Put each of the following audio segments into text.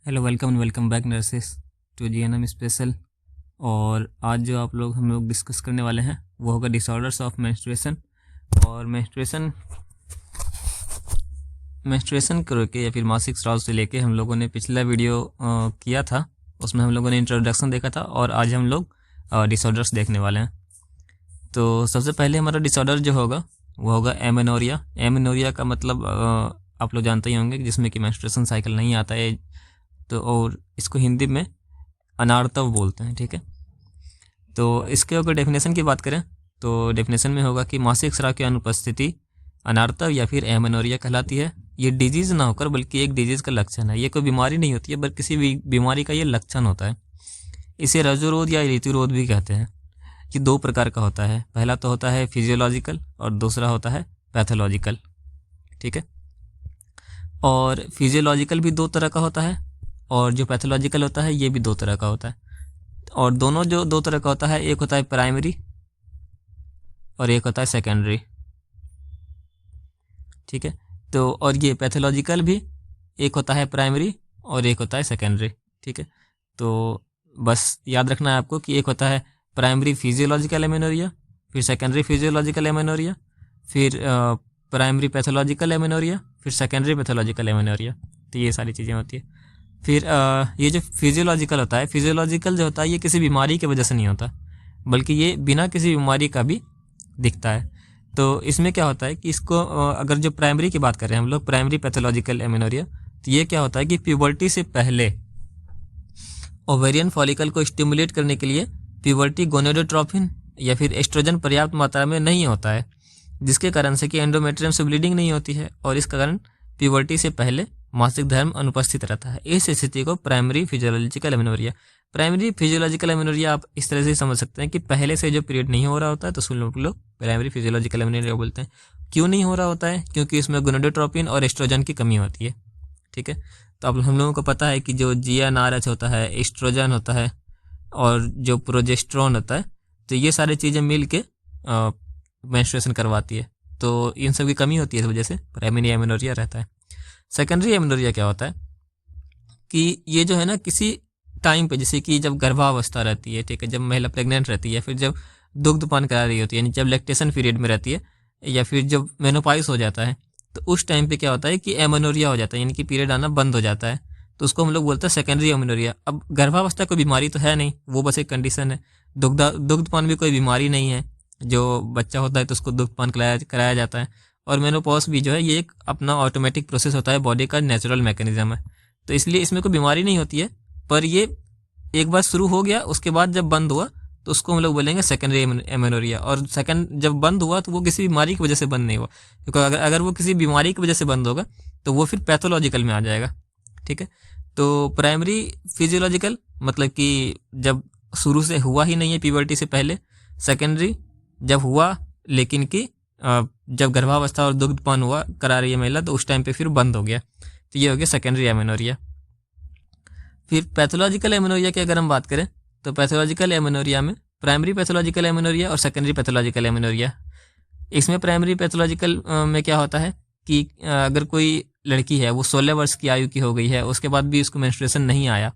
Hello welcome back nurses to GNM special. और आज जो हम लोग डिस्कस करने वाले हैं वो होगा डिसऑर्डर्स ऑफ मेंस्ट्रुएशन। और मेंस्ट्रुएशन को के या फिर मासिक स्राव से लेके हम लोगों ने पिछला वीडियो किया था, उसमें हम लोगों ने इंट्रोडक्शन देखा था और आज हम लोग डिसऑर्डर्स देखने वाले हैं। तो सबसे पहले हमारा डिसऑर्डर जो होगा वो होगा एमेनोरिया। एमेनोरिया का मतलब आप लोग जानते ही होंगे कि जिसमें कि मेंस्ट्रुएशन साइकिल नहीं आता है, तो और इसको हिंदी में अनार्तव बोलते हैं। ठीक है, तो इसके अगर डेफिनेशन की बात करें तो डेफिनेशन में होगा कि मासिक स्राव की अनुपस्थिति अनार्तव या फिर एमेनोरिया कहलाती है। ये डिजीज़ ना होकर बल्कि एक डिजीज़ का लक्षण है। ये कोई बीमारी नहीं होती है बल्कि किसी भी बीमारी का ये लक्षण होता है। इसे रजोरोध या ऋतुरोध भी कहते हैं। ये दो प्रकार का होता है, पहला तो होता है फिजियोलॉजिकल और दूसरा होता है पैथोलॉजिकल। ठीक है, और फिजियोलॉजिकल भी दो तरह का होता है और जो पैथोलॉजिकल होता है ये भी दो तरह का होता है। और दोनों जो दो तरह का होता है, एक होता है प्राइमरी और एक होता है सेकेंडरी। ठीक है, तो और ये पैथोलॉजिकल भी एक होता है प्राइमरी और एक होता है सेकेंडरी। ठीक है, तो बस याद रखना है आपको कि एक होता है प्राइमरी फिजियोलॉजिकल एमेनोरिया, फिर सेकेंडरी फिजियोलॉजिकल एमेनोरिया, फिर प्राइमरी पैथोलॉजिकल एमेनोरिया, फिर सेकेंडरी पैथोलॉजिकल एमेनोरिया। तो ये सारी चीज़ें होती है। फिर ये जो फिजियोलॉजिकल होता है, फिजियोलॉजिकल जो होता है ये किसी बीमारी की वजह से नहीं होता बल्कि ये बिना किसी बीमारी का भी दिखता है। तो इसमें क्या होता है कि इसको अगर जो प्राइमरी की बात करें हम लोग, प्राइमरी पैथोलॉजिकल एमेनोरिया, तो ये क्या होता है कि प्यूबर्टी से पहले ओवेरियन फॉलिकल को स्टिमुलेट करने के लिए प्यूबर्टी गोनेडोट्रोपिन या फिर एस्ट्रोजन पर्याप्त मात्रा में नहीं होता है, जिसके कारण से कि एंडोमेट्रियम से ब्लीडिंग नहीं होती है और इस कारण प्यूबर्टी से पहले मासिक धर्म अनुपस्थित रहता है। इस स्थिति को primary physiological amenorrhoea. Primary physiological amenorrhoea आप इस तरह से समझ सकते हैं कि पहले से जो पीरियड नहीं हो रहा होता है तो उसको लोग प्राइमरी फिजियोलॉजिकल एमेनोरिया बोलते हैं। क्यों नहीं हो रहा होता है? क्योंकि इसमें गोनेडोट्रोपिन और एस्ट्रोजन की कमी होती है। ठीक है, तो अब हम लोगों को पता है कि जो GnRH होता है, एस्ट्रोजन होता है और जो प्रोजेस्टेरोन होता है, तो ये सारी चीज़ें मिल के मेंस्ट्रुएशन करवाती है। तो इन सब की कमी होती है, इस वजह से प्राइमरी एमेनोरिया रहता है। सेकेंडरी एमेनोरिया क्या होता है कि ये जो है ना किसी टाइम पे, जैसे कि जब गर्भावस्था रहती है, ठीक है, जब महिला प्रेग्नेंट रहती है, फिर जब दुग्धपान करा रही होती है, यानी जब लैक्टेशन पीरियड में रहती है, या फिर जब मेनोपाइज हो जाता है, तो उस टाइम पे क्या होता है कि एमेनोरिया हो जाता है, यानी कि पीरियड आना बंद हो जाता है। तो उसको हम लोग बोलते हैं सेकेंडरी एमेनोरिया। अब गर्भावस्था कोई बीमारी तो है नहीं, वो बस एक कंडीशन है। दुग्धपान भी कोई बीमारी नहीं है, जो बच्चा होता है तो उसको दुग्धपान कराया जाता है। और मेनोपॉज भी जो है ये एक अपना ऑटोमेटिक प्रोसेस होता है, बॉडी का नेचुरल मैकेनिज्म है, तो इसलिए इसमें कोई बीमारी नहीं होती है। पर ये एक बार शुरू हो गया, उसके बाद जब बंद हुआ तो उसको हम लोग बोलेंगे सेकेंडरी एमेनोरिया। और सेकंड जब बंद हुआ तो वो किसी बीमारी की वजह से बंद नहीं हुआ, क्योंकि अगर वो किसी बीमारी की वजह से बंद होगा तो वो फिर पैथोलॉजिकल में आ जाएगा। ठीक है, तो प्राइमरी फिजियोलॉजिकल मतलब कि जब शुरू से हुआ ही नहीं है प्यूबर्टी से पहले। सेकेंडरी जब हुआ लेकिन कि जब गर्भावस्था और दुग्धपान हुआ करा रही है महिला तो उस टाइम पे फिर बंद हो गया, तो ये हो गया सेकेंडरी एमेनोरिया। फिर पैथोलॉजिकल एमेनोरिया की अगर हम बात करें तो पैथोलॉजिकल एमेनोरिया में प्राइमरी पैथोलॉजिकल एमेनोरिया और सेकेंडरी पैथोलॉजिकल एमेनोरिया। इसमें प्राइमरी पैथोलॉजिकल में क्या होता है कि अगर कोई लड़की है वो 16 वर्ष की आयु की हो गई है, उसके बाद भी उसको मेंस्ट्रुएशन नहीं आया,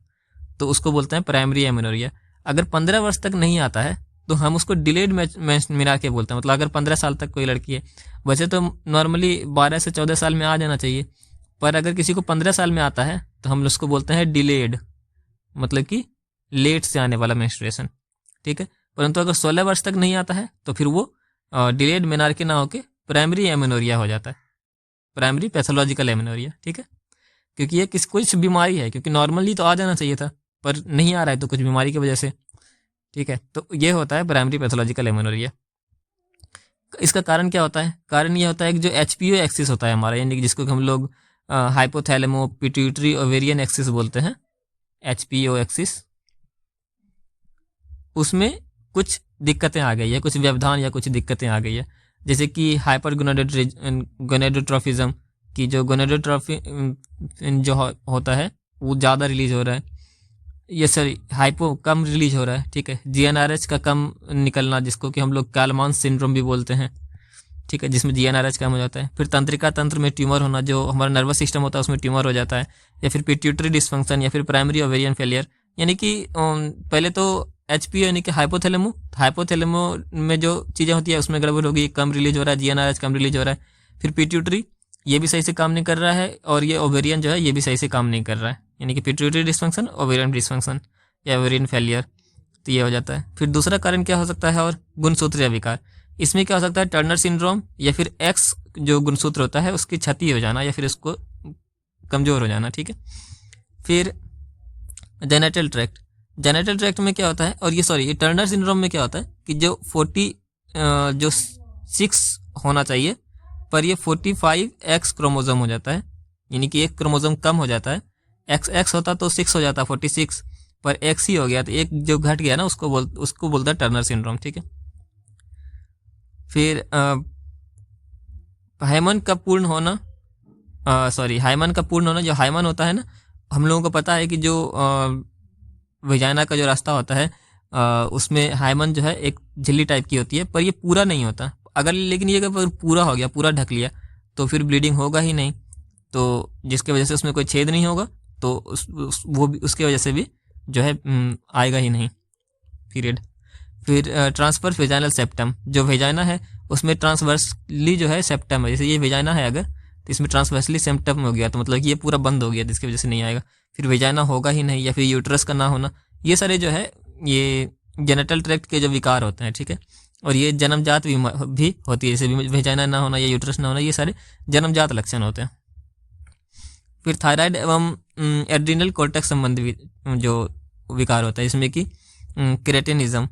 तो उसको बोलते हैं प्राइमरी एमेनोरिया। अगर 15 वर्ष तक नहीं आता है तो हम उसको डिलेड मिला के बोलते हैं। मतलब अगर 15 साल तक कोई लड़की है, वैसे तो नॉर्मली 12 से 14 साल में आ जाना चाहिए, पर अगर किसी को 15 साल में आता है तो हम उसको बोलते हैं डिलेड, मतलब कि लेट से आने वाला मेंस्ट्रुएशन। ठीक है, परंतु अगर 16 वर्ष तक नहीं आता है तो फिर वो डिलेड मेनार्की ना होकर प्राइमरी एमेनोरिया हो जाता है, प्राइमरी पैथोलॉजिकल एमेनोरिया। ठीक है, क्योंकि ये कुछ बीमारी है, क्योंकि नॉर्मली तो आ जाना चाहिए था पर नहीं आ रहा है तो कुछ बीमारी की वजह से। ठीक है, तो ये होता है प्राइमरी पैथोलॉजिकल एमेनोरिया। इसका कारण क्या होता है? कारण ये होता है कि जो HPO एक्सिस होता है हमारा, यानी कि जिसको हम लोग हाइपोथैलेमो पिट्यूटरी ओवेरियन एक्सिस बोलते हैं, HPO एक्सिस, उसमें कुछ दिक्कतें आ गई है, कुछ व्यवधान या कुछ दिक्कतें आ गई है। जैसे कि हाइपर गोनेडोट्रोफिज्म की जो गोनेडोट्रोफी जो होता है वो ज़्यादा रिलीज हो रहा है, ये सॉरी हाइपो कम रिलीज हो रहा है। ठीक है, GnRH का कम निकलना, जिसको कि हम लोग कालमान सिंड्रोम भी बोलते हैं। ठीक है, जिसमें जीएनआरएच कम हो जाता है। फिर तंत्रिका तंत्र में ट्यूमर होना, जो हमारा नर्वस सिस्टम होता है उसमें ट्यूमर हो जाता है। या फिर पिट्यूटरी डिसफंक्शन, या फिर प्राइमरी ओवेरियन फेलियर, यानी कि पहले तो एचपी यानी कि हाइपोथैलेमो में जो चीज़ें होती है उसमें गड़बड़ होगी, कम रिलीज हो रहा है, जीएनआरएच कम रिलीज हो रहा है। फिर पिट्यूटरी ये भी सही से काम नहीं कर रहा है, और ये ओवेरियन जो है ये भी सही से काम नहीं कर रहा है, यानी कि पिट्यूटरी डिसफंक्शन, ओवेरियन डिसफंक्शन या ओवेरियन फेलियर, तो ये हो जाता है। फिर दूसरा कारण क्या हो सकता है, और गुणसूत्रीय विकार। इसमें क्या हो सकता है, टर्नर सिंड्रोम, या फिर एक्स जो गुणसूत्र होता है उसकी क्षति हो जाना, या फिर उसको कमज़ोर हो जाना। ठीक है, फिर जेनेटल ट्रैक्ट में क्या होता है, और ये टर्नर सिंड्रोम में क्या होता है कि जो 6 होना चाहिए पर ये 45X क्रोमोसोम हो जाता है, यानी कि एक क्रोमोसोम कम हो जाता है। XX होता तो 6 हो जाता, 46, पर X ही हो गया, तो एक जो घट गया ना उसको बोलता है टर्नर सिंड्रोम। ठीक है, फिर हाइमन का पूर्ण होना, जो हाइमन होता है ना, हम लोगों को पता है कि जो वेजाइना का जो रास्ता होता है उसमें हाइमन जो है एक झिल्ली टाइप की होती है, पर ये पूरा नहीं होता। अगर लेकिन ये अगर पूरा हो गया, पूरा ढक लिया, तो फिर ब्लीडिंग होगा ही नहीं, तो जिसके वजह से उसमें कोई छेद नहीं होगा, तो उसके वजह से भी जो है आएगा ही नहीं पीरियड। फिर ट्रांसवर्स वेजाइनल सेप्टम, जो वेजाइना है उसमें ट्रांसवर्सली जो है सेप्टम है, जैसे ये वेजाइना है अगर, तो इसमें ट्रांसवर्सली सेप्टम हो गया, तो मतलब कि ये पूरा बंद हो गया, जिसकी वजह से नहीं आएगा। फिर वेजाइना होगा ही नहीं, या फिर यूट्रस का ना होना, ये सारे जो है ये जेनेटल ट्रैक्ट के जो विकार होते हैं। ठीक है, और ये जन्मजात भी होती है, जैसे वेजाइना ना होना या यूट्रस ना होना, ये सारे जन्मजात लक्षण होते हैं। फिर थायराइड एवं एड्रिनल कोर्टेक्स संबंधी जो विकार होता है, इसमें कि क्रेटिनिज्म,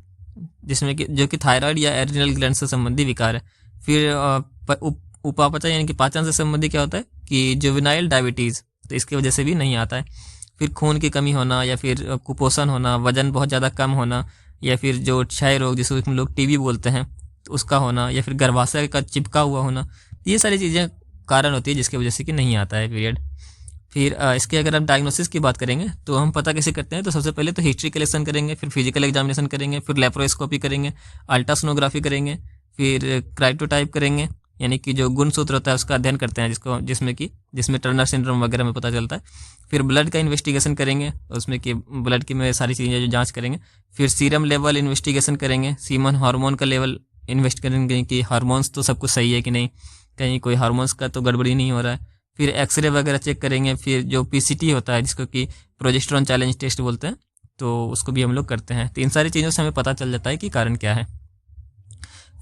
जिसमें कि जो कि थायराइड या एड्रिनल ग्लैंड से संबंधी विकार है। फिर उपापचय यानी कि पाचन से संबंधी क्या होता है कि जुवेनाइल डायबिटीज़, तो इसकी वजह से भी नहीं आता है। फिर खून की कमी होना, या फिर कुपोषण होना, वजन बहुत ज़्यादा कम होना, या फिर जो क्षय रोग जिसको हम लोग टीबी बोलते हैं तो उसका होना, या फिर गर्भाशय का चिपका हुआ होना, ये सारी चीज़ें कारण होती है जिसकी वजह से कि नहीं आता है पीरियड। फिर इसके अगर हम डायग्नोसिस की बात करेंगे तो हम पता कैसे करते हैं, तो सबसे पहले तो हिस्ट्री कलेक्शन करेंगे, फिर फिजिकल एग्जामिनेशन करेंगे, फिर लेप्रोस्कोपी करेंगे, अल्ट्रासोनोग्राफी करेंगे, फिर क्राइटोटाइप करेंगे, यानी कि जो गुणसूत्र होता है उसका अध्ययन करते हैं, जिसमें टर्नर सिंड्रोम वगैरह में पता चलता है। फिर ब्लड का इन्वेस्टिगेशन करेंगे, उसमें कि ब्लड की में सारी चीज़ें जो जांच करेंगे। फिर सीरम लेवल इन्वेस्टिगेशन करेंगे, सीमन हार्मोन का लेवल इन्वेस्ट करेंगे कि हार्मोन्स तो सब कुछ सही है कि नहीं, कहीं कोई हार्मोन्स का तो गड़बड़ी नहीं हो रहा है। फिर एक्सरे वगैरह चेक करेंगे। फिर जो पीसीटी होता है जिसको कि प्रोजेस्टेरॉन चैलेंज टेस्ट बोलते हैं, तो उसको भी हम लोग करते हैं। तो इन सारी चीज़ों से हमें पता चल जाता है कि कारण क्या है।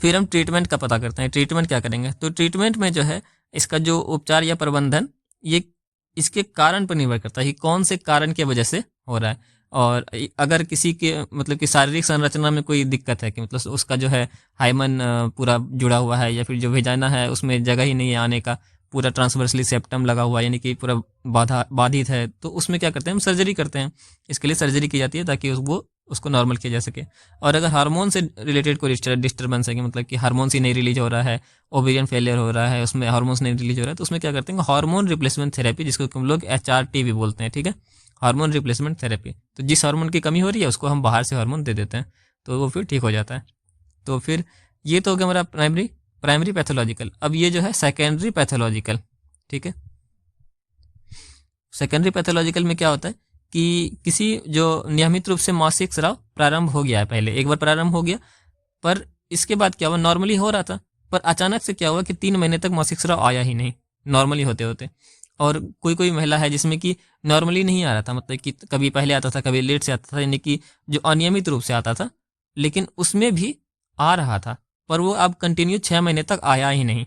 फिर हम ट्रीटमेंट का पता करते हैं। ट्रीटमेंट क्या करेंगे, तो ट्रीटमेंट में जो है इसका जो उपचार या प्रबंधन ये इसके कारण पर निर्भर करता है कि कौन से कारण की वजह से हो रहा है। और अगर किसी के मतलब कि शारीरिक संरचना में कोई दिक्कत है कि मतलब उसका जो है हाइमन पूरा जुड़ा हुआ है, या फिर जो वेजाइना है उसमें जगह ही नहीं है आने का, पूरा ट्रांसवर्सली सेप्टम लगा हुआ है, यानी कि पूरा बाधित है, तो उसमें क्या करते हैं, हम सर्जरी करते हैं। इसके लिए सर्जरी की जाती है ताकि उसको नॉर्मल किया जा सके। और अगर हार्मोन से रिलेटेड कोई डिस्टर्बेंस है कि मतलब कि हार्मोन्स ही नहीं रिलीज हो रहा है, ओवेरियन फेलियर हो रहा है, उसमें हार्मोन्स नहीं रिलीज हो रहा है, तो उसमें क्या करते हैं, हार्मोन रिप्लेसमेंट थेरेपी, जिसको हम लोग HRT भी बोलते हैं। ठीक है, हार्मोन रिप्लेसमेंट थेरेपी। तो जिस हार्मोन की कमी हो रही है उसको हम बाहर से हार्मोन दे देते हैं, तो वो फिर ठीक हो जाता है। तो फिर ये तो हो गया हमारा प्राइमरी पैथोलॉजिकल। अब ये जो है सेकेंडरी पैथोलॉजिकल। ठीक है, सेकेंडरी पैथोलॉजिकल में क्या होता है कि किसी जो नियमित रूप से मासिक स्राव प्रारंभ हो गया है, पहले एक बार प्रारंभ हो गया, पर इसके बाद क्या हुआ, नॉर्मली हो रहा था, पर अचानक से क्या हुआ कि 3 महीने तक मासिक स्राव आया ही नहीं नॉर्मली होते होते। और कोई महिला है जिसमें कि नॉर्मली नहीं आ रहा था, मतलब कि कभी पहले आता था, कभी लेट से आता था, यानी कि जो अनियमित रूप से आता था, लेकिन उसमें भी आ रहा था, पर वो अब कंटिन्यू 6 महीने तक आया ही नहीं,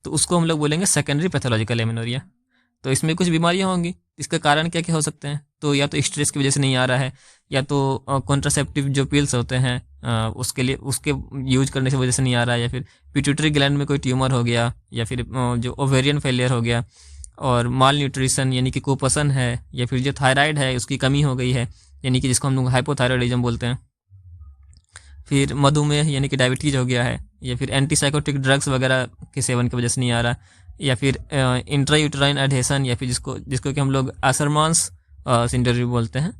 तो उसको हम लोग बोलेंगे सेकेंडरी पैथोलॉजिकल एमेनोरिया। तो इसमें कुछ बीमारियां होंगी, इसका कारण क्या क्या हो सकते हैं, तो या तो स्ट्रेस की वजह से नहीं आ रहा है, या तो कॉन्ट्रासेप्टिव जो पिल्स होते हैं उसके यूज करने की वजह से नहीं आ रहा है, या फिर पिट्यूटरी ग्लैंड में कोई ट्यूमर हो गया, या फिर जो ओवेरियन फेलियर हो गया, और माल न्यूट्रिशन यानी कि कुपोषण है, या फिर जो थायराइड है उसकी कमी हो गई है, यानी कि जिसको हम लोग हाइपोथायरॉयडिज्म बोलते हैं। फिर मधुमेह यानी कि डायबिटीज़ हो गया है, या फिर एंटीसाइकोटिक ड्रग्स वगैरह के सेवन की वजह से नहीं आ रहा, या फिर इंट्रायूटराइन एडहेशन, या फिर जिसको कि हम लोग एसरमान्स सिंड्रोम बोलते हैं।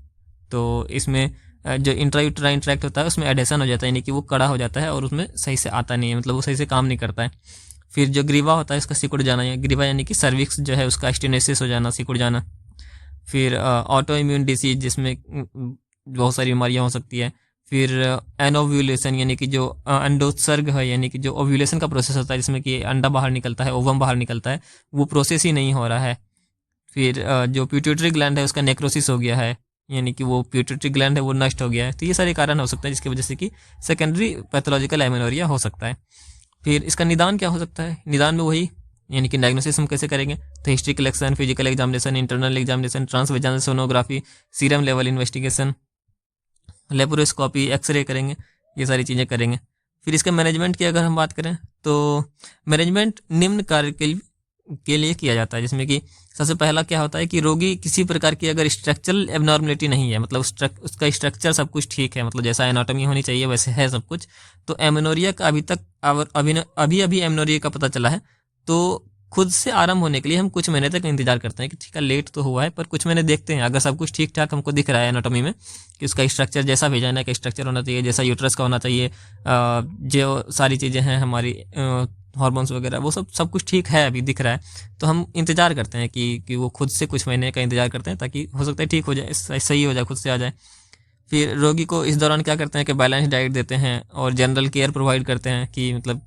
तो इसमें जो इंट्रायूटेराइन ट्रैक्ट होता है उसमें एडेशन हो जाता है, यानी कि वो कड़ा हो जाता है और उसमें सही से आता नहीं है, मतलब वो सही से काम नहीं करता है। फिर जो ग्रीवा होता है उसका सिकुड़ जाना, या ग्रीवा यानी कि सर्विक्स जो है उसका स्टेनोसिस हो जाना, सिकुड़ जाना। फिर ऑटो इम्यून डिसीज जिसमें बहुत सारी बीमारियां हो सकती है। फिर एनोव्यूलेशन यानी कि जो अंडोत्सर्ग है, यानी कि जो ओव्यूलेशन का प्रोसेस होता है जिसमें कि अंडा बाहर निकलता है, ओवम बाहर निकलता है, वो प्रोसेस ही नहीं हो रहा है। फिर जो पिट्यूटरी ग्लैंड है उसका नेक्रोसिस हो गया है, यानी कि वो पिट्यूटरी ग्लैंड है वो नष्ट हो गया है। तो ये सारे कारण हो सकते हैं जिसकी वजह से कि सेकेंडरी पैथोलॉजिकल एमेनोरिया हो सकता है। फिर इसका निदान क्या हो सकता है? निदान में वही, यानी कि डायग्नोसिस हम कैसे करेंगे, तो history collection, physical examination, internal examination, transvaginal sonography, serum level investigation, laparoscopy, x-ray करेंगे, ये सारी चीज़ें करेंगे। फिर इसके मैनेजमेंट की अगर हम बात करें तो मैनेजमेंट निम्न कार्य के लिए किया जाता है, जिसमें कि सबसे पहला क्या होता है कि रोगी किसी प्रकार की अगर स्ट्रक्चरल एबनॉर्मलिटी नहीं है, मतलब उसका स्ट्रक्चर सब कुछ ठीक है, मतलब जैसा एनाटॉमी होनी चाहिए वैसे है सब कुछ, तो एमेनोरिया का अभी तक अभी एमेनोरिया का पता चला है, तो खुद से आरंभ होने के लिए हम कुछ महीने तक इंतजार करते हैं कि ठीक है लेट तो हुआ है पर कुछ महीने देखते हैं, अगर सब कुछ ठीक ठाक हमको दिख रहा है एनाटॉमी में कि उसका स्ट्रक्चर जैसा वेजाइना का स्ट्रक्चर होना चाहिए, जैसा यूट्रस का होना चाहिए, जो सारी चीज़ें हैं हमारी हार्मोन्स वगैरह वो सब कुछ ठीक है अभी दिख रहा है, तो हम इंतजार करते हैं कि वो खुद से कुछ महीने का इंतजार करते हैं ताकि हो सकता है ठीक हो जाए, सही हो जाए, खुद से आ जाए। फिर रोगी को इस दौरान क्या करते हैं कि बैलेंस डाइट देते हैं और जनरल केयर प्रोवाइड करते हैं, कि मतलब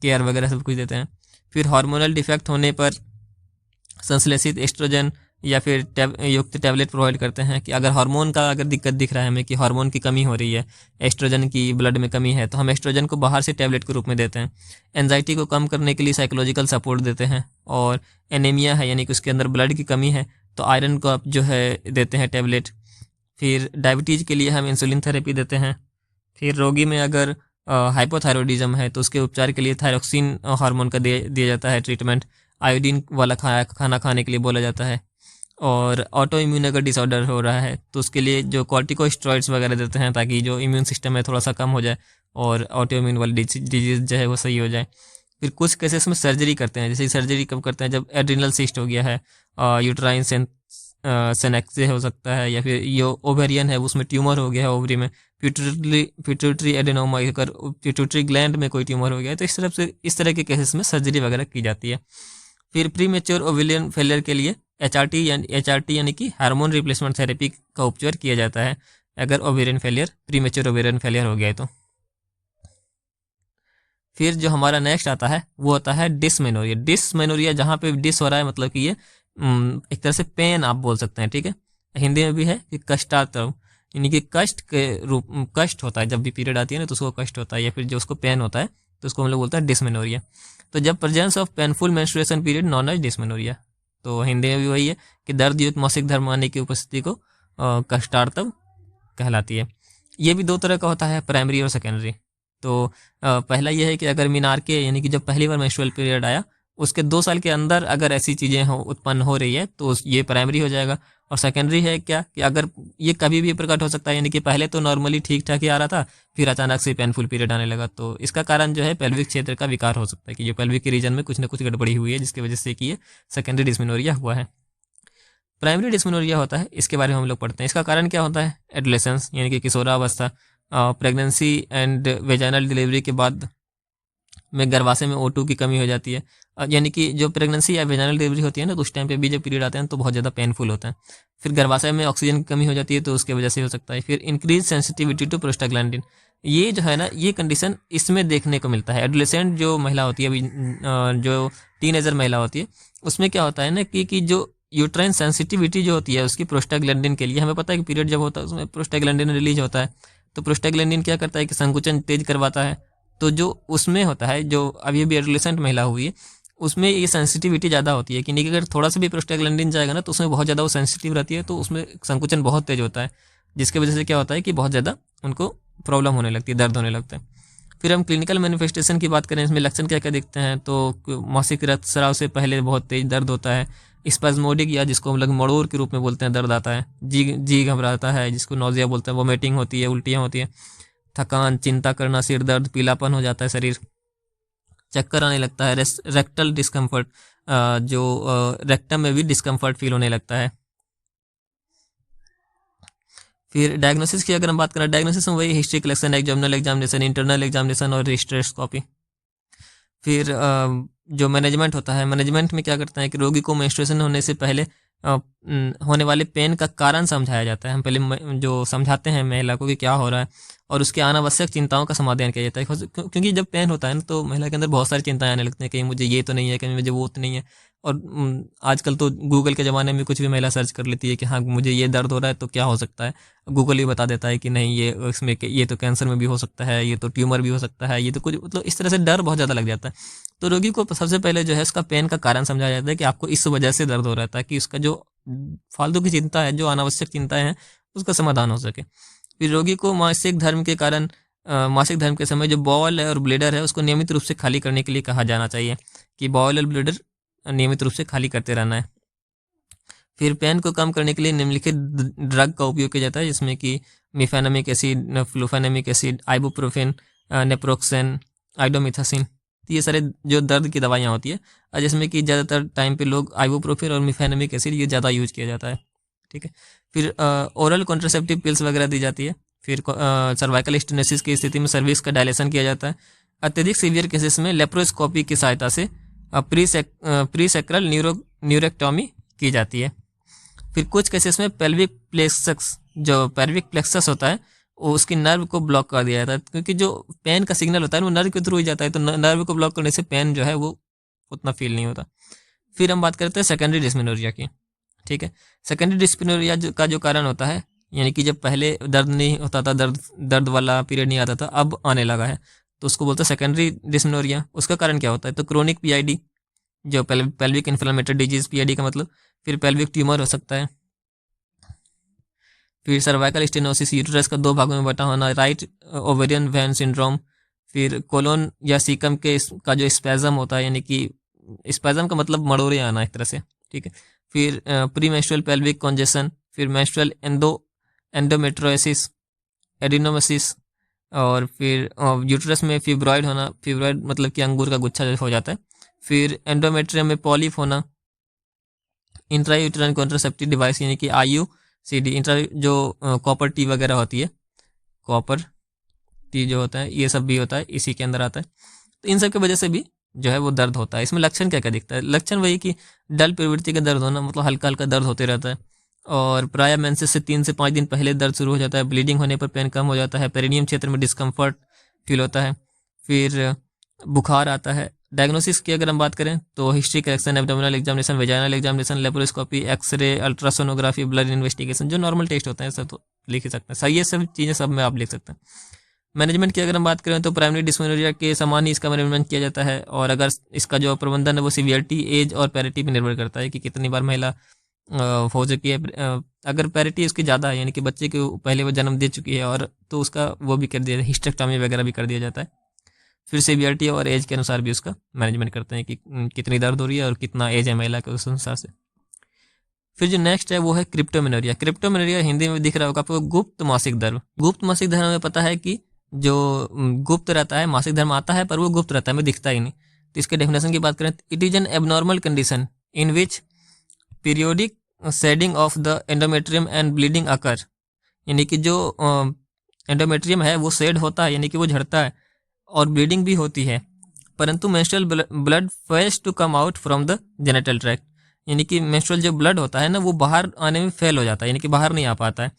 केयर वगैरह सब कुछ देते हैं। फिर हार्मोनल डिफेक्ट होने पर संश्लेषित एस्ट्रोजन या फिर युक्त टैबलेट प्रोवाइड करते हैं, कि अगर हार्मोन का अगर दिक्कत दिख रहा है हमें कि हार्मोन की कमी हो रही है, एस्ट्रोजन की ब्लड में कमी है, तो हम एस्ट्रोजन को बाहर से टैबलेट के रूप में देते हैं। एंजाइटी को कम करने के लिए साइकोलॉजिकल सपोर्ट देते हैं, और एनीमिया है यानी कि उसके अंदर ब्लड की कमी है तो आयरन को आप जो है देते हैं टैबलेट। फिर डायबिटीज़ के लिए हम इंसुलिन थेरेपी देते हैं। फिर रोगी में अगर हाइपोथायरॉयडिज्म है तो उसके उपचार के लिए थायरोक्सिन हार्मोन का दिया जाता है ट्रीटमेंट, आयोडीन वाला खाना खाने के लिए बोला जाता है। और ऑटो इम्यून अगर डिसऑर्डर हो रहा है तो उसके लिए जो कॉर्टिकोस्टेरॉइड्स वगैरह देते हैं ताकि जो इम्यून सिस्टम है थोड़ा सा कम हो जाए और ऑटो इम्यून वाली डिजीज़ जो है वो सही हो जाए। फिर कुछ केसेस में सर्जरी करते हैं, जैसे सर्जरी कब करते हैं, जब एड्रिनल सिस्ट हो गया है, यूट्राइन सेनेक्से हो सकता है, या फिर ये ओवेरियन है उसमें ट्यूमर हो गया है ओवरी में, पिट्यूटरी एडेनोमा, अगर पिट्यूटरी ग्लैंड में कोई ट्यूमर हो गया है तो इस तरह के केसेस में सर्जरी वगैरह की जाती है। फिर प्री मेच्योर ओवेरियन फेलियर के लिए एचआरटी यानी कि हार्मोन रिप्लेसमेंट थेरेपी का उपचार किया जाता है अगर ovarian failure, pre mature ovarian failure हो गया है तो। फिर जो हमारा नेक्स्ट आता है वो होता है डिसमेनोरिया। डिसमेनोरिया जहाँ पे डिस हो रहा है मतलब कि ये एक तरह से पेन आप बोल सकते हैं, ठीक है। हिंदी में भी है कि कष्टार्तव, यानी कि कष्ट के रूप कष्ट होता है, जब भी पीरियड आती है ना तो उसको कष्ट होता है, या फिर जो उसको पेन होता है तो उसको हम लोग बोलते हैं डिसमेनोरिया। तो जब presence of painful menstruation period known as dysmenorrhoea, तो हिंदी में भी वही है कि दर्द युक्त मासिक धर्म आने की उपस्थिति को कष्टार्तव कहलाती है। ये भी दो तरह का होता है, प्राइमरी और सेकेंडरी। तो पहला ये है कि अगर मीनार के यानी कि जब पहली बार मेंस्ट्रुअल पीरियड आया उसके 2 साल के अंदर अगर ऐसी चीज़ें उत्पन्न हो रही है तो ये प्राइमरी हो जाएगा। और सेकेंडरी है क्या कि अगर ये कभी भी प्रकट हो सकता है, यानी कि पहले तो नॉर्मली ठीक ठाक ही आ रहा था फिर अचानक से पेनफुल पीरियड आने लगा, तो इसका कारण जो है पेल्विक क्षेत्र का विकार हो सकता है, कि जो पेल्विक के रीजन में कुछ ना कुछ गड़बड़ी हुई है जिसकी वजह से कि ये सेकेंडरी डिस्मेनोरिया हुआ है। प्राइमरी डिस्मेनोरिया होता है, इसके बारे में हम लोग पढ़ते हैं। इसका कारण क्या होता है? एडोलेसेंस यानी कि किशोरावस्था, प्रेगनेंसी एंड वेजाइनल डिलीवरी के बाद में गर्भाशय में O2 की कमी हो जाती है, यानी कि जो प्रेगनेंसी या वेजाइनल डिलीवरी होती है ना तो उस टाइम पे भी जब पीरियड आते हैं तो बहुत ज़्यादा पेनफुल होता है। फिर गर्भाशय में ऑक्सीजन की कमी हो जाती है तो उसके वजह से हो सकता है। फिर इंक्रीज सेंसिटिविटी टू प्रोस्टाग्लैंडिन, ये जो है ना ये कंडीशन इसमें देखने को मिलता है। एडोलेसेंट जो महिला होती है अभी जो टीनेजर महिला होती है उसमें क्या होता है ना कि जो यूट्राइन सेंसिटिविटी जो होती है उसकी प्रोस्टाग्लैंडिन के लिए, हमें पता है कि पीरियड जब होता है उसमें प्रोस्टाग्लैंडिन रिलीज होता है, तो प्रोस्टाग्लैंडिन क्या करता है कि संकुचन तेज करवाता है। तो जो उसमें होता है जो अभी एडोलेसेंट महिला हुई है उसमें ये सेंसिटिविटी ज़्यादा होती है, कि नहीं कि अगर थोड़ा सा भी प्रोस्टाग्लैंडिन जाएगा ना तो उसमें बहुत ज़्यादा वो सेंसिटिव रहती है, तो उसमें संकुचन बहुत तेज होता है, जिसकी वजह से क्या होता है कि बहुत ज़्यादा उनको प्रॉब्लम होने लगती है, दर्द होने लगता है। फिर हम क्लिनिकल मैनिफेस्टेशन की बात करें, इसमें लक्षण क्या क्या दिखते हैं, तो मासिक रक्तस्राव से पहले बहुत तेज दर्द होता है, स्पैज्मोडिक या जिसको हम लोग मड़ोर के रूप में बोलते हैं दर्द आता है, जी घबराता है जिसको नोजिया बोलते हैं, वोमिटिंग होती है, उल्टियाँ होती हैं, थकान, चिंता करना, सिर दर्द, पीलापन हो जाता है शरीर, चक्कर आने लगता है, रेक्टल डिस्कम्फर्ट, जो रेक्टम में भी डिस्कम्फर्ट फील होने लगता है। फिर डायग्नोसिस की अगर हम बात करें, डायग्नोसिस में वही हिस्ट्री कलेक्शन, एग्जामिनल एग्जामिनेशन, इंटरनल एग्जामिनेशन और हिस्टेरोस्कोपी। फिर जो मैनेजमेंट होता है, मैनेजमेंट में क्या करता है कि रोगी को मेंस्ट्रुएशन होने से पहले होने वाले पेन का कारण समझाया जाता है। हम पहले जो समझाते हैं महिला को कि क्या हो रहा है और उसके अनावश्यक चिंताओं का समाधान किया जाता है, क्योंकि जब पेन होता है ना तो महिला के अंदर बहुत सारी चिंताएं आने लगती हैं, कहीं मुझे ये तो नहीं है, कहीं मुझे वो तो नहीं है। और आजकल तो गूगल के ज़माने में कुछ भी महिला सर्च कर लेती है कि हाँ मुझे ये दर्द हो रहा है तो क्या हो सकता है, गूगल ही बता देता है कि नहीं ये इसमें ये तो कैंसर में भी हो सकता है, ये तो ट्यूमर भी हो सकता है, ये तो कुछ, मतलब इस तरह से डर बहुत ज़्यादा लग जाता है। तो रोगी को सबसे पहले जो है उसका पेन का कारण समझाया जाता है कि आपको इस वजह से दर्द हो रहा है, ताकि उसका जो फालतू की चिंता है, जो अनावश्यक चिंताएं हैं, उसका समाधान हो सके। फिर रोगी को मासिक धर्म के कारण मासिक धर्म के समय जो बॉल है और ब्लेडर है उसको नियमित रूप से खाली करने के लिए कहा जाना चाहिए कि बॉल और ब्लेडर नियमित रूप से खाली करते रहना है। फिर पेन को कम करने के लिए निम्नलिखित ड्रग का उपयोग किया जाता है, जिसमें कि मिफेनामिक एसिड, फ्लूफेनामिक एसिड, आइबुप्रोफेन, नेप्रोक्सेन, आइडोमिथासिन। तो ये सारे जो दर्द की दवाइयाँ होती है, जिसमें कि ज़्यादातर टाइम पे लोग आइबुप्रोफेन और मिफेनामिक एसिड ये ज़्यादा यूज किया जाता है। ठीक है। फिर ओरल कॉन्ट्रासेप्टिव पिल्स वगैरह दी जाती है। फिर सर्वाइकल स्टेनोसिस की स्थिति में सर्विक्स का डायलेशन किया जाता है। अत्यधिक सीवियर केसेस में लेप्रोस्कोपी की सहायता से प्रीसेक्रल न्यूरेक्टोमी की जाती है। फिर कुछ केसेस में पेल्विक प्लेक्सस, जो पेल्विक प्लेक्सस होता है वो उसकी नर्व को ब्लॉक कर दिया जाता है, क्योंकि जो पेन का सिग्नल होता है वो नर्व के थ्रू ही जाता है, तो नर्व को ब्लॉक करने से पेन जो है वो उतना फील नहीं होता। फिर हम बात करते हैं सेकेंडरी डिस्मेनोरिया की। ठीक है। सेकेंडरी डिस्मेनोरिया का जो कारण होता है, यानी कि जब पहले दर्द नहीं होता था, दर्द वाला पीरियड नहीं आता था, अब आने लगा है, तो उसको बोलते हैं सेकेंडरी डिस्मेनोरिया। उसका कारण क्या होता है, तो क्रोनिक पीआईडी, जो पेल्विक इन्फ्लेमेटरी डिजीज, पीआईडी का मतलब। फिर पेल्विक ट्यूमर हो सकता है। फिर सर्वाइकल स्टेनोसिस, यूटेरस का 2 भागों में बटा होना, राइट ओवेरियन वैन सिंड्रोम। फिर कोलोन या सीकम के का जो स्पैज़म होता है, यानी कि स्पैज़म का मतलब मड़ोरे आना एक तरह से। ठीक है। फिर प्री मेंस्ट्रुअल पेल्विक कॉन्जेशन। फिर मेंस्ट्रुअल एंडोमेट्रोसिस, एडिनोमेसिस। और फिर यूटेरस में फिब्रॉइड होना, फिब्रॉइड मतलब कि अंगूर का गुच्छा हो जाता है। फिर एंडोमेट्रियम में पॉलिप होना। इंट्रा यूटेराइन कॉन्ट्रासेप्टिव डिवाइस, यानी कि IUCD, इंट्रा जो कॉपर टी वगैरह होती है, कॉपर टी जो होता है, ये सब भी होता है, इसी के अंदर आता है। तो इन सब की वजह से भी जो है वो दर्द होता है। इसमें लक्षण क्या क्या दिखता है, लक्षण वही कि डल प्रवृत्ति का दर्द होना, मतलब हल्का हल्का दर्द होते रहता है, और प्राय मेंसेस से 3 से 5 दिन पहले दर्द शुरू हो जाता है। ब्लीडिंग होने पर पेन कम हो जाता है। पेरिनियम क्षेत्र में डिस्कम्फर्ट फील होता है। फिर बुखार आता है। डायग्नोसिस की अगर हम बात करें तो history collection, abdominal examination, vaginal examination, laparoscopy, x ray, ultrasonography, blood investigation, जो नॉर्मल टेस्ट होते हैं सब तो लिख ही सकते हैं। सही, ये सब चीज़ें सब में आप लिख सकते हैं। मैनेजमेंट की अगर हम बात करें तो प्राइमरी डिस्मेनोरिया के समान ही इसका मैनेजमेंट किया जाता है, और अगर इसका जो प्रबंधन है वो सीवियरिटी, एज और पैरिटी पर निर्भर करता है कि कितनी बार महिला हो चुकी है। अगर पैरिटी उसकी ज़्यादा है, यानी कि बच्चे को पहले वो जन्म दे चुकी है, और तो उसका वो भी कर दिया जाता है, हिस्टेक्टॉमी वगैरह भी कर दिया जाता है। फिर सीवियरिटी और एज के अनुसार भी उसका मैनेजमेंट करते हैं कि कितनी दर्द हो रही है और कितना एज है महिला के, उस अनुसार से। फिर जो नेक्स्ट है वो है क्रिप्टोमेनोरिया। क्रिप्टोमेनोरिया हिंदी में दिख रहा होगा आपको, गुप्त मासिक धर्म। गुप्त मासिक धर्म में पता है कि जो गुप्त रहता है, मासिक धर्म आता है पर वो गुप्त रहता है, हमें दिखता ही नहीं। तो इसके डेफिनेशन की बात करें, it is an abnormal condition in which periodic shedding of the endometrium and bleeding occur, यानी कि जो एंडोमेट्रियम है वो शेड होता है, यानी कि वो झड़ता है, और ब्लीडिंग भी होती है, परंतु menstrual blood fails to come out from the genital tract, यानी कि मेंस्ट्रुअल जो ब्लड होता है ना वो बाहर आने में फेल हो जाता है, यानी कि बाहर नहीं आ पाता है,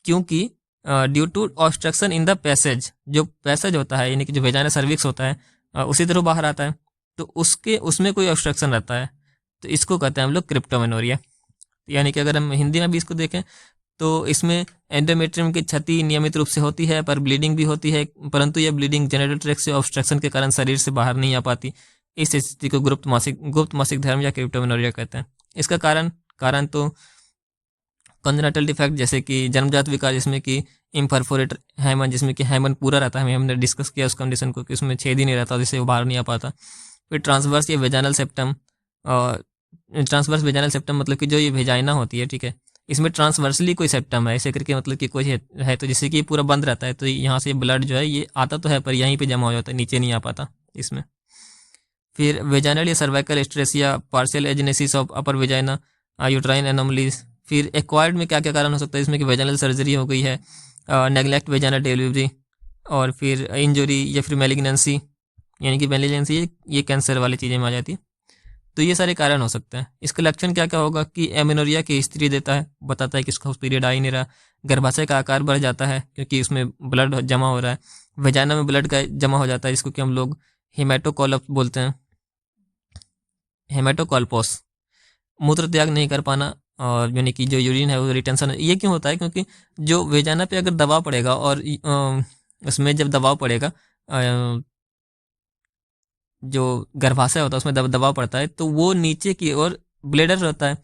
क्योंकि due to obstruction in the passage, जो पैसेज होता है यानी कि जो वेजाइना सर्विक्स होता है उसी तरह बाहर आता है, तो उसमें कोई ऑब्स्ट्रक्शन रहता है, तो इसको कहते हैं हम लोग क्रिप्टोमेनोरिया। यानी कि अगर हम हिंदी में भी इसको देखें तो इसमें एंडोमेट्रियम की क्षति नियमित रूप से होती है, पर ब्लीडिंग भी होती है, परंतु यह ब्लीडिंग जेनिटल ट्रैक्ट से ऑब्स्ट्रक्शन के कारण शरीर से बाहर नहीं आ पाती। इस स्थिति को गुप्त मासिक धर्म या क्रिप्टोमेनोरिया कहते हैं। इसका कारण तो कंजेनिटल डिफेक्ट, जैसे कि जन्मजात विकार, जिसमें कि इम्परफोरेट हाइमन, जिसमें कि हाइमन पूरा रहता है, हमने डिस्कस किया उस कंडीशन को कि उसमें छेद ही नहीं रहता, जिससे वो बाहर नहीं आ पाता। फिर ट्रांसवर्स या vaginal septum, transverse vaginal septum मतलब कि जो ये वेजाइना होती है, ठीक है, इसमें ट्रांसवर्सली कोई सेप्टम है, ऐसे करके मतलब कि कोई है तो जिससे कि ये पूरा बंद रहता है, तो यहाँ से ब्लड जो है ये आता तो है पर यहीं पे जमा हो जाता है, नीचे नहीं आ पाता इसमें। फिर वेजाइनल या सर्वाइकल स्ट्रेस या partial agenesis of upper vagina, uterine anomalies, फिर एक्वायर्ड में क्या क्या कारण हो सकता है इसमें कि वेजाइनल सर्जरी हो गई है, नेग्लेक्ट वेजाइनल डिलीवरी, और फिर इंजरी या फिर मेलिग्नेंसी, यानी कि मेलिग्नेंसी ये कैंसर वाली चीज़ें में आ जाती है। तो ये सारे कारण हो सकते हैं। इसका लक्षण क्या क्या होगा कि एमेनोरिया की स्त्री देता है, बताता है कि इसका पीरियड आ ही नहीं रहा। गर्भाशय का आकार बढ़ जाता है क्योंकि उसमें ब्लड जमा हो रहा है। वेजाइना में ब्लड का जमा हो जाता है, जिसको कि हम लोग हेमाटोकोलप बोलते हैं, हेमाटोकोल्पोस। मूत्र त्याग नहीं कर पाना, और यानी कि जो यूरिन है वो रिटेंशन, ये क्यों होता है? क्योंकि जो वेजाइना पे अगर दबाव पड़ेगा और उसमें जब दबाव पड़ेगा, जो गर्भाशय होता है उसमें दबाव पड़ता है, तो वो नीचे की ओर ब्लेडर रहता है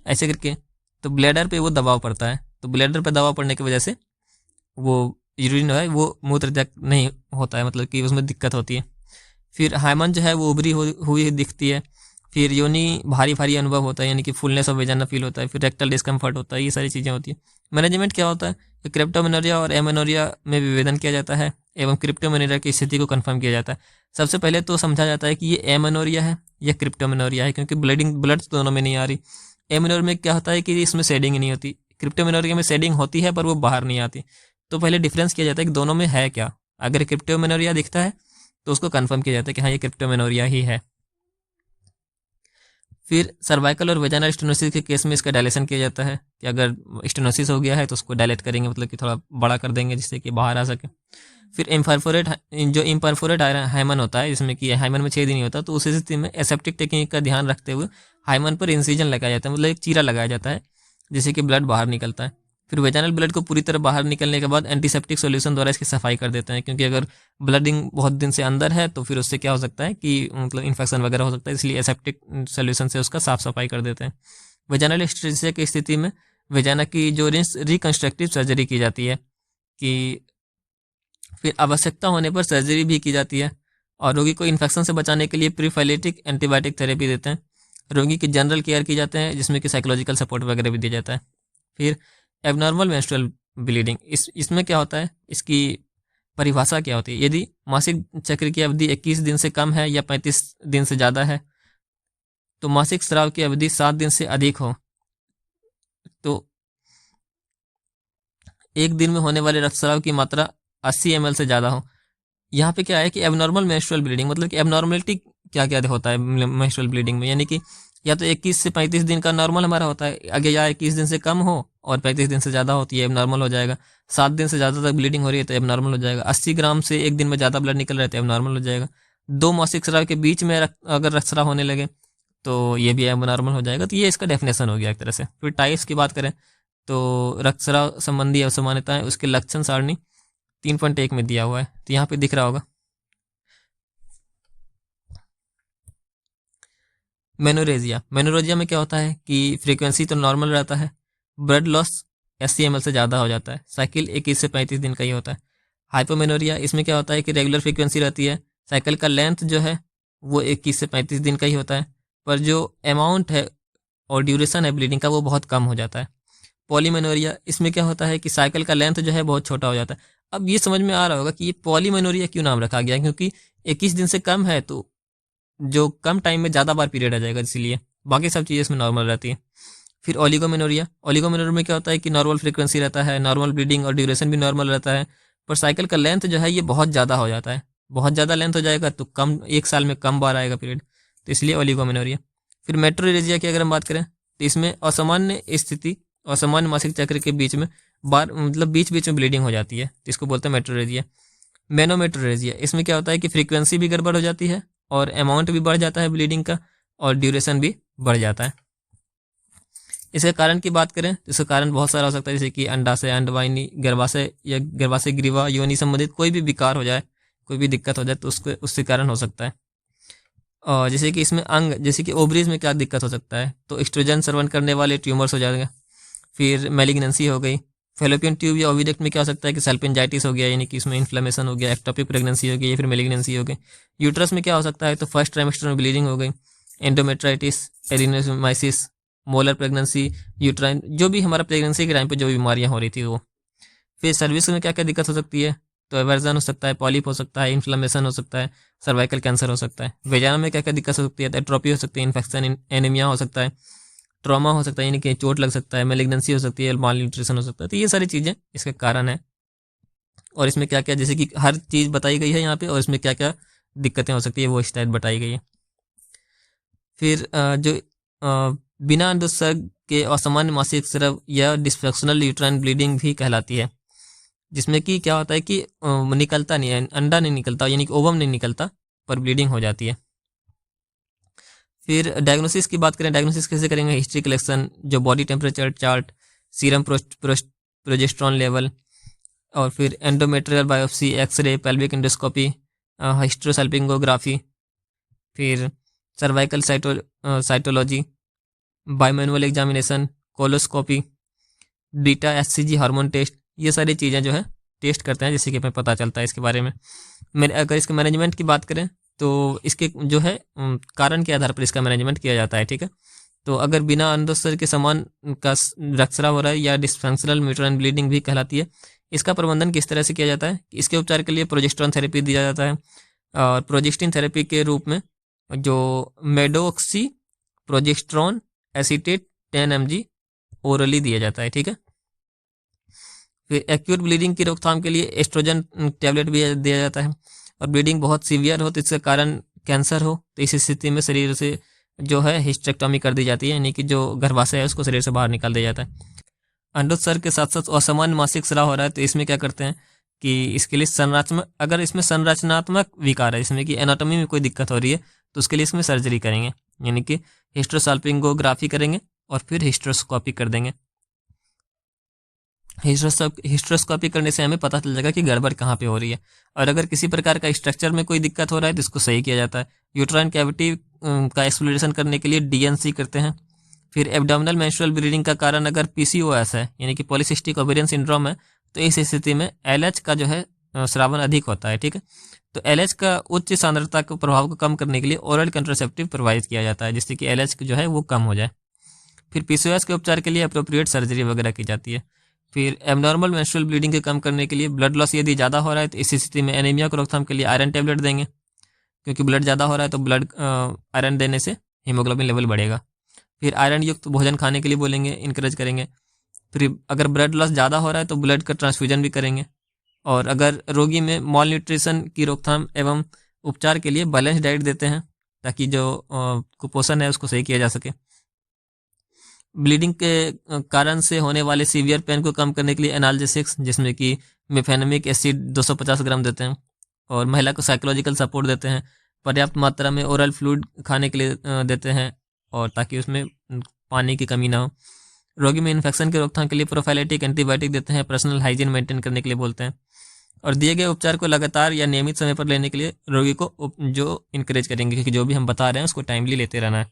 ऐसे करके, तो ब्लेडर पे वो दबाव पड़ता है, तो ब्लेडर पे दबाव पड़ने की वजह से वो यूरिन है वो मूत्र त्याग नहीं होता है, मतलब कि उसमें दिक्कत होती है। फिर हाइमन जो है वो उभरी हुई दिखती है। फिर योनि भारी भारी अनुभव होता है, यानी कि फुलनेस ऑफ वेजाइना फील होता है। फिर रेक्टल डिस्कम्फर्ट होता है, ये सारी चीज़ें होती है। मैनेजमेंट क्या होता है कि क्रिप्टोमेनोरिया और एमेनोरिया में विभेदन किया जाता है एवं क्रिप्टोमेनोरिया की स्थिति को कंफर्म किया जाता है। सबसे पहले तो समझा जाता है कि ये एमेनोरिया है या क्रिप्टोमेनोरिया है, क्योंकि ब्लड दोनों में नहीं आ रही। एमेनोरिया में क्या होता है कि इसमें शेडिंग नहीं होती, क्रिप्टोमेनोरिया में शेडिंग होती है पर वो बाहर नहीं आती। तो पहले डिफरेंस किया जाता है कि दोनों में है क्या। अगर क्रिप्टोमेनोरिया दिखता है तो उसको कंफर्म किया जाता है कि हाँ ये क्रिप्टोमेनोरिया ही है। फिर सर्वाइकल और वेजाइनल स्टेनोसिस के केस में इसका डायलेशन किया जाता है कि अगर स्टेनोसिस हो गया है तो उसको डायलेट करेंगे, मतलब कि थोड़ा बड़ा कर देंगे जिससे कि बाहर आ सके। फिर इम्परफोरेट हाइमन होता है, जिसमें कि हाइमन में छेद ही नहीं होता, तो उस स्थिति में एसेप्टिक टेक्निक का ध्यान रखते हुए हाइमन पर इंसिजन लगाया जाता है, मतलब एक चीरा लगाया जाता है जिससे कि ब्लड बाहर निकलता है। फिर वेजाइनल ब्लड को पूरी तरह बाहर निकलने के बाद एंटीसेप्टिक सॉल्यूशन द्वारा इसकी सफाई कर देते हैं, क्योंकि अगर ब्लडिंग बहुत दिन से अंदर है तो फिर उससे क्या हो सकता है कि मतलब इन्फेक्शन वगैरह हो सकता है, इसलिए एसेप्टिक सॉल्यूशन से उसका साफ सफाई कर देते हैं। वेजाइनल एस्ट्रेसिया की स्थिति में वेजाइना की जो रिकंस्ट्रक्टिव सर्जरी की जाती है, कि फिर आवश्यकता होने पर सर्जरी भी की जाती है, और रोगी को इन्फेक्शन से बचाने के लिए प्रीफाइलेटिक एंटीबायोटिक थेरेपी देते हैं। रोगी की जनरल केयर की जाते हैं, जिसमें कि साइकोलॉजिकल सपोर्ट वगैरह भी दिया जाता है। फिर एबनॉर्मल मेंस्ट्रुअल ब्लीडिंग, इसमें क्या होता है, इसकी परिभाषा क्या होती है? यदि मासिक चक्र की अवधि 21 दिन से कम है या 35 दिन से ज़्यादा है, तो मासिक स्राव की अवधि 7 दिन से अधिक हो, तो एक दिन में होने वाले रक्तस्राव की मात्रा 80 ml से ज़्यादा हो। यहाँ पे क्या है कि एबनॉर्मल मेंस्ट्रुअल ब्लीडिंग, मतलब कि एबनॉर्मलिटी क्या क्या होता है मेंस्ट्रुअल ब्लीडिंग में, यानी कि या तो 21 से 35 दिन का नॉर्मल हमारा होता है, आगे या 21 दिन से कम हो और 35 दिन से ज़्यादा होती है एबनॉर्मल हो जाएगा। 7 दिन से ज़्यादा तक ब्लीडिंग हो रही है तो एबनॉर्मल हो जाएगा। 80 ग्राम से एक दिन में ज़्यादा ब्लड निकल रहा है तो एबनॉर्मल हो जाएगा। 2 मासिक स्राव के बीच में अगर रक्तस्राव होने लगे तो ये भी एबनॉर्मल हो जाएगा। तो ये इसका डेफिनेशन हो गया एक तरह से। फिर टाइप्स की बात करें तो रक्तस्राव संबंधी असामान्यताएं, उसके लक्षण सारणी 3.1 में दिया हुआ है, तो यहाँ पे दिख रहा होगा। मेनोरेजिया में क्या होता है कि फ्रीक्वेंसी तो नॉर्मल रहता है, ब्लड लॉस 80 ml से ज़्यादा हो जाता है, साइकिल 21 से 35 दिन का ही होता है। हाइपोमेनोरिया, इसमें क्या होता है कि रेगुलर फ्रीक्वेंसी रहती है, साइकिल का लेंथ जो है वो 21 से 35 दिन का ही होता है, पर जो अमाउंट है और ड्यूरेशन है ब्लीडिंग का वो बहुत कम हो जाता है। पॉलीमेनोरिया, इसमें क्या होता है कि साइकिल का लेंथ जो है बहुत छोटा हो जाता है। अब ये समझ में आ रहा होगा कि ये पॉलीमेनोरिया क्यों नाम रखा गया, क्योंकि 21 दिन से कम है तो जो कम टाइम में ज़्यादा बार पीरियड आ जाएगा, इसीलिए बाकी सब चीज़ें इसमें नॉर्मल रहती है। फिर ओलिगोमेनोरिया में क्या होता है कि नॉर्मल फ्रीक्वेंसी रहता है, नॉर्मल ब्लीडिंग और ड्यूरेशन भी नॉर्मल रहता है, पर साइकिल का लेंथ जो है ये बहुत ज़्यादा हो जाता है। बहुत ज़्यादा लेंथ हो जाएगा तो कम, एक साल में कम बार आएगा पीरियड, तो इसलिए ओलिगोमेनोरिया। फिर मेट्रोरेजिया की अगर हम बात करें तो इसमें असामान्य स्थिति और सामान्य मासिक चक्र के बीच में बार, मतलब बीच बीच में ब्लीडिंग हो जाती है, तो इसको बोलते हैं मेट्रोरेजिया। मेनोमेट्रोरेजिया, इसमें क्या होता है कि फ्रीक्वेंसी भी गड़बड़ हो जाती है और अमाउंट भी बढ़ जाता है ब्लीडिंग का, और ड्यूरेशन भी बढ़ जाता है। इसके कारण की बात करें तो इसका कारण बहुत सारा हो सकता है, जैसे कि अंडाशय, अंडवाहिनी, गर्भाशय या गर्भाशय ग्रीवा, योनि संबंधित कोई भी विकार हो जाए, कोई भी दिक्कत हो जाए तो उसके कारण हो सकता है। और जैसे कि इसमें अंग, जैसे कि ओवरीज में क्या दिक्कत हो सकता है, तो एस्ट्रोजन श्रवण करने वाले ट्यूमर्स हो जाएंगे। फिर मेलिग्नेंसी हो गई। फेलोपियन ट्यूब या ओविडक्ट में क्या हो सकता है कि सेल्फेंजाइटिस हो गया, यानी कि इसमें इन्फ्लेमेशन हो गया, एक्टोपिक प्रेगनेंसी हो गई या फिर मेलिग्नेंसी हो गई। यूट्रस में क्या हो सकता है, तो फर्स्ट ट्राइमेस्टर में ब्लीडिंग हो गई, एंडोमेट्राइटिस, एरिनोमाइसिस, मोलर प्रेगनेंसी, यूट्राइन, जो भी हमारा प्रेगनेंसी के टाइम पे जो बीमारियां हो रही थी वो। फिर सर्विस में क्या क्या दिक्कत हो सकती है, तो एवर्जन हो सकता है, पॉलिप हो सकता है, इन्फ्लेमेशन हो सकता है, सर्वाइकल कैंसर हो सकता है। वेजाना में क्या क्या दिक्कत हो सकती है, तो एट्रोपी हो सकती है, इन्फेक्शन, एनीमिया हो सकता है, ट्रॉमा हो सकता है, यानी कि चोट लग सकता है, मैलिग्नेंसी हो सकती है, माल न्यूट्रिशन हो सकता है। तो ये सारी चीज़ें इसके कारण है। और इसमें क्या क्या, जैसे कि हर चीज़ बताई गई है यहाँ पे, और इसमें क्या क्या दिक्कतें हो सकती है वो इस टाइप बताई गई है। फिर जो बिना अंडोत्सर्ग के असामान्य मासिक स्राव या डिस्फंक्शनल यूट्राइन ब्लीडिंग भी कहलाती है, जिसमें कि क्या होता है कि निकलता नहीं है, अंडा नहीं निकलता, यानी कि ओवम नहीं निकलता, पर ब्लीडिंग हो जाती है। फिर डायग्नोसिस की बात करें, डायग्नोसिस कैसे करेंगे? हिस्ट्री कलेक्शन, जो body temperature chart, serum progesterone level, और फिर endometrial biopsy, x-ray, pelvic endoscopy, hysterosalpingography, फिर cervical cytology, bimanual examination, colposcopy, beta HCG hormone test, ये सारी चीज़ें जो है टेस्ट करते हैं, जिससे कि हमें पता चलता है इसके बारे में। अगर इसके मैनेजमेंट की बात करें तो इसके जो है कारण के आधार पर इसका मैनेजमेंट किया जाता है, ठीक है। तो अगर बिना अंडोत्सर्ग के समान का रक्तस्राव हो रहा है या डिस्फंक्शनल यूट्राइन ब्लीडिंग भी कहलाती है, इसका प्रबंधन किस तरह से किया जाता है? इसके उपचार के लिए प्रोजेस्टेरॉन थेरेपी दिया जाता है, और प्रोजेस्टिन थेरेपी के रूप में जो मेडोक्सी प्रोजेस्टेरॉन एसीटेट 10 mg ओरली दिया जाता है, ठीक है। फिर एक्यूट ब्लीडिंग की रोकथाम के लिए एस्ट्रोजन टैबलेट भी दिया जाता है। और ब्लीडिंग बहुत सीवियर हो तो इसके कारण कैंसर हो तो इस स्थिति में शरीर से जो है हिस्टेक्टोमी कर दी जाती है, यानी कि जो गर्भाशय है उसको शरीर से बाहर निकाल दिया जाता है। अंडोत्सर्ग के साथ साथ असामान्य मासिक स्राव हो रहा है तो इसमें क्या करते हैं कि इसके लिए संरचनात्मक, अगर इसमें संरचनात्मक विकार है, इसमें कि एनाटॉमी में कोई दिक्कत हो रही है, तो उसके लिए इसमें सर्जरी करेंगे, यानी कि हिस्ट्रोसाल्पिंगोग्राफी करेंगे और फिर हिस्ट्रोस्कोपी कर देंगे। हिस्ट्रोस्कोपी करने से हमें पता चल जाएगा कि गड़बड़ कहाँ पे हो रही है। और अगर किसी प्रकार का स्ट्रक्चर में कोई दिक्कत हो रहा है तो इसको सही किया जाता है। यूट्राइन कैविटी का एक्सप्लोरेशन करने के लिए डीएनसी करते हैं। फिर एब्डोमिनल मेंस्ट्रुअल ब्लीडिंग का कारण अगर पीसीओएस है, यानी कि पॉलीसिस्टिक ओवेरियन सिंड्रोम है, तो इस स्थिति में एलएच का जो है स्रावन अधिक होता है, ठीक है। तो एलएच का उच्च सांद्रता के प्रभाव को कम करने के लिए ओरल कंट्रासेप्टिव प्रोवाइड किया जाता है, जिससे कि एलएच जो है वो कम हो जाए। फिर पीसीओएस के उपचार के लिए अप्रोप्रिएट सर्जरी वगैरह की जाती है। फिर एबनॉर्मल मेंस्ट्रुअल ब्लीडिंग के कम करने के लिए ब्लड लॉस यदि ज़्यादा हो रहा है तो इस स्थिति में एनीमिया को रोकथाम के लिए आयरन टैबलेट देंगे, क्योंकि ब्लड ज़्यादा हो रहा है तो ब्लड आयरन देने से हीमोग्लोबिन लेवल बढ़ेगा। फिर आयरन युक्त भोजन खाने के लिए बोलेंगे, इनकरेज करेंगे। फिर अगर ब्लड लॉस ज़्यादा हो रहा है तो ब्लड का ट्रांसफ्यूजन भी करेंगे। और अगर रोगी में मॉल न्यूट्रिशन की रोकथाम एवं उपचार के लिए बैलेंस डाइट देते हैं, ताकि जो कुपोषण है उसको सही किया जा सके। ब्लीडिंग के कारण से होने वाले सीवियर पेन को कम करने के लिए एनाल्जेसिक्स, जिसमें कि मेफेनेमिक एसिड 250 ग्राम देते हैं, और महिला को साइकोलॉजिकल सपोर्ट देते हैं। पर्याप्त मात्रा में ओरल फ्लूइड खाने के लिए देते हैं, और ताकि उसमें पानी की कमी ना हो। रोगी में इन्फेक्शन की रोकथाम के लिए प्रोफाइलेटिक एंटीबायोटिक देते हैं, पर्सनल हाइजीन मेंटेन करने के लिए बोलते हैं। और दिए गए उपचार को लगातार या नियमित समय पर लेने के लिए रोगी को जो इनकरेज करेंगे, क्योंकि जो भी हम बता रहे हैं उसको टाइमली लेते रहना है।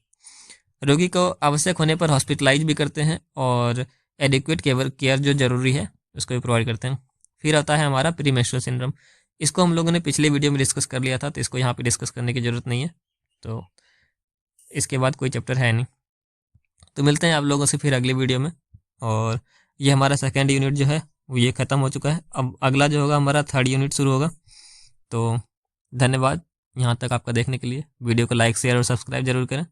रोगी को आवश्यक होने पर हॉस्पिटलाइज भी करते हैं, और एडिक्वेट केयर जो ज़रूरी है उसको भी प्रोवाइड करते हैं। फिर आता है हमारा प्री मेंस्ट्रुअल सिंड्रोम। इसको हम लोगों ने पिछले वीडियो में डिस्कस कर लिया था, तो इसको यहाँ पे डिस्कस करने की ज़रूरत नहीं है। तो इसके बाद कोई चैप्टर है नहीं। तो मिलते हैं आप लोगों से फिर अगले वीडियो में। और ये हमारा सेकेंड यूनिट जो है वो ये ख़त्म हो चुका है। अब अगला जो होगा हमारा थर्ड यूनिट शुरू होगा। तो धन्यवाद यहाँ तक आपका देखने के लिए। वीडियो को लाइक शेयर और सब्सक्राइब जरूर करें।